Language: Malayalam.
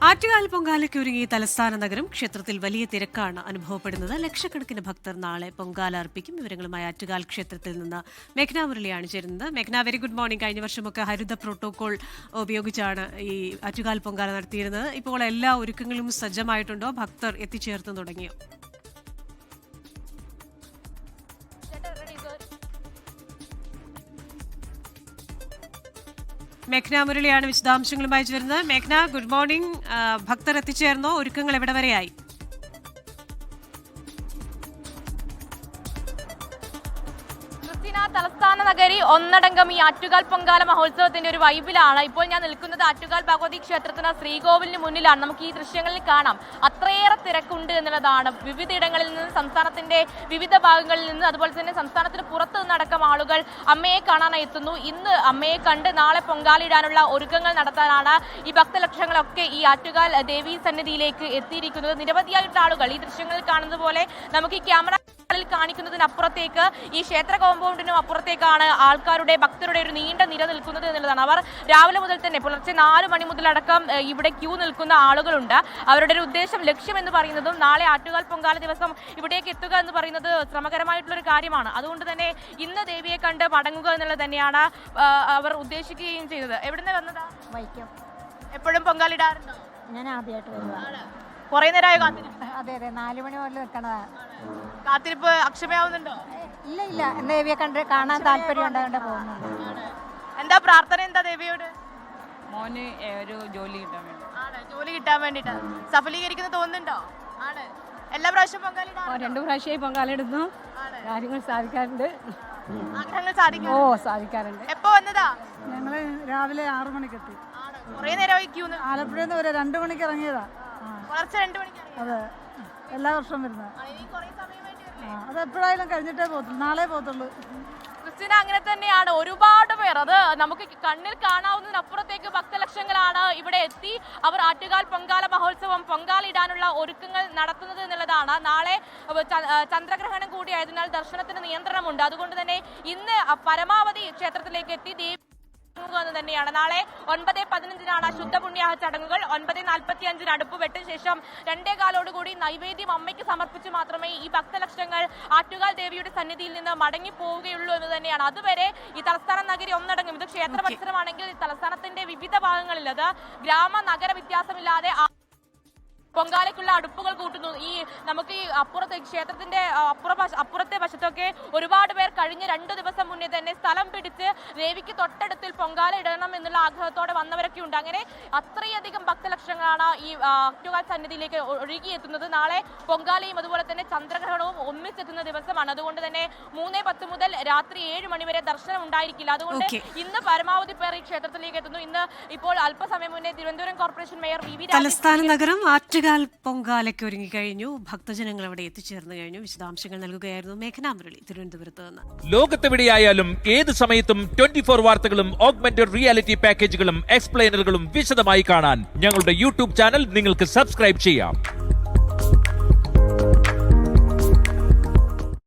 ആറ്റുകാൽ പൊങ്കാലയ്ക്ക് ഒരുങ്ങി തലസ്ഥാന നഗരം. ക്ഷേത്രത്തിൽ വലിയ തിരക്കാണ് അനുഭവപ്പെടുന്നത്. ലക്ഷക്കണക്കിന് ഭക്തർ നാളെ പൊങ്കാല അർപ്പിക്കും. വിവരങ്ങളുമായി ആറ്റുകാൽ ക്ഷേത്രത്തിൽ നിന്ന് മേഘ്ന മുരളിയാണ് ചേരുന്നത്. മേഘ്ന, വെരി ഗുഡ് മോർണിംഗ്. കഴിഞ്ഞ വർഷമൊക്കെ ഹരിത പ്രോട്ടോകോൾ ഉപയോഗിച്ചാണ് ഈ ആറ്റുകാൽ പൊങ്കാല നടത്തിയിരുന്നത്. ഇപ്പോൾ എല്ലാ ഒരുക്കങ്ങളും സജ്ജമായിട്ടുണ്ടോ? ഭക്തർ എത്തിച്ചേർത്ത് തുടങ്ങിയോ? മേഘ്ന മുരളിയാണ് വിശദാംശങ്ങളുമായി വരുന്നത്. മേഘ്ന, ഗുഡ് മോർണിംഗ്. ഭക്തർ എത്തിച്ചേർന്നോ? ഒരുക്കങ്ങൾ എവിടെ വരെയായി? തലസ്ഥാന നഗരി ഒന്നടങ്കം ഈ ആറ്റുകാൽ പൊങ്കാല മഹോത്സവത്തിന്റെ ഒരു വൈബിലാണ്. ഇപ്പോൾ ഞാൻ നിൽക്കുന്നത് ആറ്റുകാൽ ഭഗവതി ക്ഷേത്രത്തിന് ശ്രീകോവിലിന് മുന്നിലാണ്. നമുക്ക് ഈ ദൃശ്യങ്ങളിൽ കാണാം, അത്രയേറെ തിരക്കുണ്ട് എന്നുള്ളതാണ്. വിവിധയിടങ്ങളിൽ നിന്ന്, സംസ്ഥാനത്തിന്റെ വിവിധ ഭാഗങ്ങളിൽ നിന്ന്, അതുപോലെ തന്നെ സംസ്ഥാനത്തിന് പുറത്തു നിന്നടക്കം ആളുകൾ അമ്മയെ കാണാനായി എത്തുന്നു. ഇന്ന് അമ്മയെ കണ്ട് നാളെ പൊങ്കാലയിടാനുള്ള ഒരുക്കങ്ങൾ നടത്താനാണ് ഈ ഭക്തലക്ഷങ്ങളൊക്കെ ഈ ആറ്റുകാൽ ദേവീ സന്നിധിയിലേക്ക് എത്തിയിരിക്കുന്നത്. നിരവധിയായിട്ട് ആളുകൾ ഈ ദൃശ്യങ്ങളിൽ കാണുന്നത് പോലെ നമുക്ക് ഈ ക്യാമറ കാണിക്കുന്നതിനപ്പുറത്തേക്ക് ഈ ക്ഷേത്ര കോമ്പൗണ്ടിനും അപ്പുറത്തേക്കാണ് ആൾക്കാരുടെ, ഭക്തരുടെ ഒരു നീണ്ട നിര നിൽക്കുന്നത് എന്നുള്ളതാണ്. അവർ രാവിലെ മുതൽ തന്നെ പുലർച്ചെ 4 മണി മുതലടക്കം ഇവിടെ ക്യൂ നിൽക്കുന്ന ആളുകളുണ്ട്. അവരുടെ ഒരു ഉദ്ദേശം, ലക്ഷ്യം എന്ന് പറയുന്നതും നാളെ ആറ്റുകാൽ പൊങ്കാല ദിവസം ഇവിടേക്ക് എത്തുക എന്ന് പറയുന്നത് ശ്രമകരമായിട്ടുള്ളൊരു കാര്യമാണ്. അതുകൊണ്ട് തന്നെ ഇന്ന് ദേവിയെ കണ്ട് മടങ്ങുക എന്നുള്ളത് തന്നെയാണ് അവർ ഉദ്ദേശിക്കുകയും ചെയ്തത്. എവിടുന്ന് വന്നതാ? വൈക്കം. എപ്പോഴും പൊങ്കാലിടാറുണ്ടോ? ഞാൻ ആദ്യമായിട്ട് വരുവാണ്. കുറെ നേരമായി കാത്തിരിപ്പ്? അതെ, 4 മണി മുതൽ നിൽക്കണതാണ്. കാത്തിരിപ്പ് അക്ഷമയാവുന്നുണ്ടോ? ഇല്ല, ദേവിയെ കണ്ട് കാണാൻ താല്പര്യം ഉണ്ടാകൊണ്ട് പോകുന്നുണ്ട്. എന്താ പ്രാർത്ഥന? എന്താ ദേവിയോട്? മോന് ഒരു ജോലി കിട്ടാൻ വേണ്ടി. ജോലി കിട്ടാൻ വേണ്ടിട്ടാണ്. സഫലീകരിക്കുന്ന തോന്നുന്നുണ്ടോ? ആണ്. എല്ലാ പ്രാവശ്യം പൊങ്കാലിടാ? 2 പ്രാവശ്യമായി പൊങ്കാലിടുന്നു. കാര്യങ്ങൾ സാധിക്കാറുണ്ട്. ആഗ്രഹങ്ങൾ സാധിക്കും? ഓ, സാധിക്കാറുണ്ട്. എപ്പോ വന്നതാ? ഞങ്ങള് രാവിലെ 6 മണിക്ക് എത്തി. കുറെ നേരമായി ക്യൂ. ആലപ്പുഴയിൽ നിന്ന് 2 മണിക്ക് ഇറങ്ങിയതാ. പുലർച്ചെ 2 മണിക്ക്. അതെ, എല്ലാ വർഷവും വരുന്നത്. അത് എപ്പോഴായാലും കഴിഞ്ഞിട്ടേ പോകത്തുള്ളൂ, നാളെ പോകത്തുള്ളൂ. ക്രിസ്ത്യന, അങ്ങനെ തന്നെയാണ്. ഒരുപാട് പേർ, അത് നമുക്ക് കണ്ണിൽ കാണാവുന്നതിനപ്പുറത്തേക്ക് ഭക്തലക്ഷങ്ങളാണ് ഇവിടെ എത്തി അവർ ആറ്റുകാൽ പൊങ്കാല മഹോത്സവം, പൊങ്കാലിടാനുള്ള ഒരുക്കങ്ങൾ നടത്തുന്നത് എന്നുള്ളതാണ്. നാളെ ചന്ദ്രഗ്രഹണം കൂടിയായതിനാൽ ദർശനത്തിന് നിയന്ത്രണമുണ്ട്. അതുകൊണ്ട് തന്നെ ഇന്ന് പരമാവധി ക്ഷേത്രത്തിലേക്ക് എത്തി ദേവി എന്ന് തന്നെയാണ്. നാളെ 9:15 ശുദ്ധപുണ്യാഹ ചടങ്ങുകൾ. 9:45 അടുപ്പ് വെട്ട ശേഷം 2:15 നൈവേദ്യം അമ്മയ്ക്ക് സമർപ്പിച്ച് മാത്രമേ ഈ ഭക്തലക്ഷങ്ങൾ ആറ്റുകാൽ ദേവിയുടെ സന്നിധിയിൽ നിന്ന് മടങ്ങി പോവുകയുള്ളൂ എന്ന് തന്നെയാണ്. അതുവരെ ഈ തലസ്ഥാന നഗരി ഒന്നടങ്കം, ഇത് ക്ഷേത്ര പരിസരമാണെങ്കിൽ തലസ്ഥാനത്തിന്റെ വിവിധ ഭാഗങ്ങളിൽ അത് ഗ്രാമ നഗര വ്യത്യാസമില്ലാതെ പൊങ്കാലയ്ക്കുള്ള അടുപ്പുകൾ കൂട്ടുന്നു. ഈ നമുക്ക് ഈ അപ്പുറത്തെ ക്ഷേത്രത്തിന്റെ അപ്പുറത്തെ വശത്തൊക്കെ ഒരുപാട് പേർ കഴിഞ്ഞ 2 ദിവസം മുന്നേ തന്നെ സ്ഥലം പിടിച്ച് ദേവിക്ക് തൊട്ടടുത്തിൽ പൊങ്കാല ഇടണം എന്നുള്ള ആഗ്രഹത്തോടെ വന്നവരൊക്കെ ഉണ്ട്. അങ്ങനെ അത്രയധികം ഭക്തലക്ഷങ്ങളാണ് ഈ ആറ്റുകാൽ സന്നിധിയിലേക്ക് ഒഴുകിയെത്തുന്നത്. നാളെ പൊങ്കാലയും അതുപോലെ തന്നെ ചന്ദ്രഗ്രഹണവും ഒന്നിച്ചെത്തുന്ന ദിവസമാണ്. അതുകൊണ്ട് തന്നെ 3:10 മുതൽ രാത്രി 7 മണി വരെ ദർശനം ഉണ്ടായിരിക്കില്ല. അതുകൊണ്ട് ഇന്ന് പരമാവധി പേർ ഈ ക്ഷേത്രത്തിലേക്ക് എത്തുന്നു. ഇന്ന് ഇപ്പോൾ അല്പസമയം മുന്നേ തിരുവനന്തപുരം കോർപ്പറേഷൻ മേയർ വി. തലസ്ഥാന നഗരം ആറ്റുകാൽ പൊങ്കാലയ്ക്ക് ഒരുങ്ങി കഴിഞ്ഞു. ഭക്തജനങ്ങൾ അവിടെ എത്തിച്ചേർന്നു കഴിഞ്ഞു. വിശദാംശങ്ങൾ നൽകുകയായിരുന്നു മേഘ്ന മുരളി തിരുവനന്തപുരത്ത് നിന്ന്. ലോകത്തെവിടെയായാലും ഏത് സമയത്തും 24 വാർത്തകളും ഓഗ്മെന്റഡ് റിയാലിറ്റി പാക്കേജുകളും എക്സ്പ്ലെയിനറുകളും വിശദമായി കാണാൻ ഞങ്ങളുടെ യൂട്യൂബ് ചാനൽ നിങ്ങൾക്ക് സബ്സ്ക്രൈബ് ചെയ്യാം.